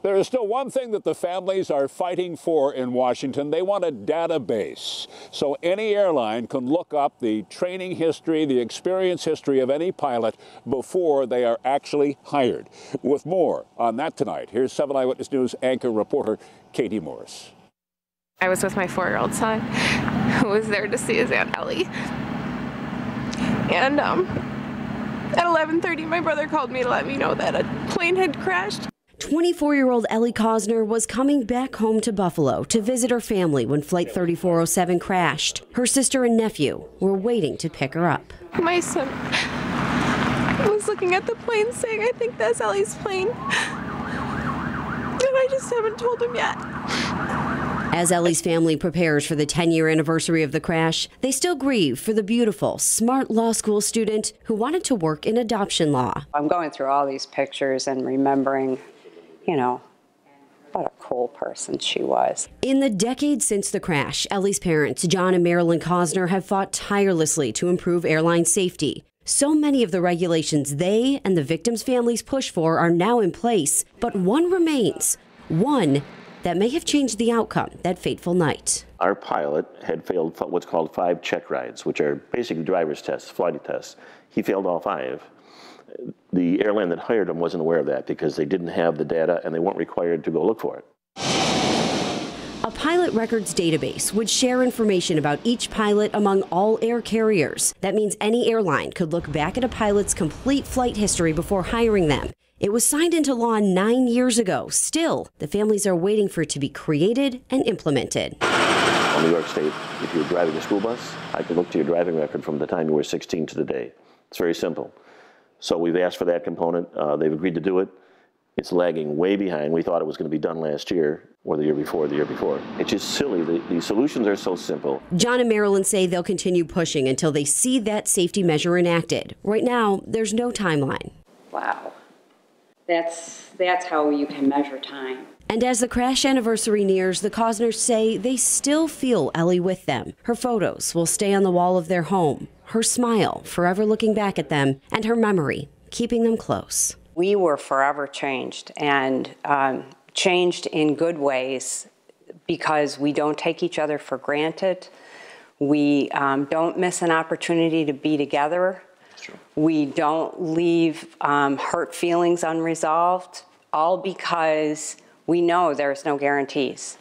There is still one thing that the families are fighting for in Washington. They want a database so any airline can look up the training history, the experience history of any pilot before they are actually hired. With more on that tonight, here's 7 Eyewitness News anchor reporter Katie Morris. I was with my 4-year-old son who was there to see his Aunt Ellie. And at 11:30, my brother called me to let me know that a plane had crashed. 24-year-old Ellie Cosner was coming back home to Buffalo to visit her family when Flight 3407 crashed. Her sister and nephew were waiting to pick her up. My son was looking at the plane saying, "I think that's Ellie's plane." And I just haven't told him yet. As Ellie's family prepares for the 10-year anniversary of the crash, they still grieve for the beautiful, smart law school student who wanted to work in adoption law. I'm going through all these pictures and remembering, you know, what a cool person she was. In the decades since the crash, Ellie's parents, John and Marilyn Cosner, have fought tirelessly to improve airline safety. So many of the regulations they and the victims' families push for are now in place, but one remains. One that may have changed the outcome that fateful night. Our pilot had failed what's called 5 check rides, which are basically driver's tests, flight tests. He failed all 5. The airline that hired him wasn't aware of that because they didn't have the data and they weren't required to go look for it. A pilot records database would share information about each pilot among all air carriers. That means any airline could look back at a pilot's complete flight history before hiring them. It was signed into law 9 years ago. Still, the families are waiting for it to be created and implemented. In New York State, if you're driving a school bus, I can look to your driving record from the time you were 16 to the day. It's very simple. So we've asked for that component. They've agreed to do it. It's lagging way behind. We thought it was going to be done last year or the year before, It's just silly. The solutions are so simple. John and Marilyn say they'll continue pushing until they see that safety measure enacted. Right now, there's no timeline. Wow. That's how you can measure time. And as the crash anniversary nears, the Cosners say they still feel Ellie with them. Her photos will stay on the wall of their home, her smile forever looking back at them, and her memory keeping them close. We were forever changed, and changed in good ways because we don't take each other for granted. We don't miss an opportunity to be together. We don't leave hurt feelings unresolved, all because we know there's no guarantees.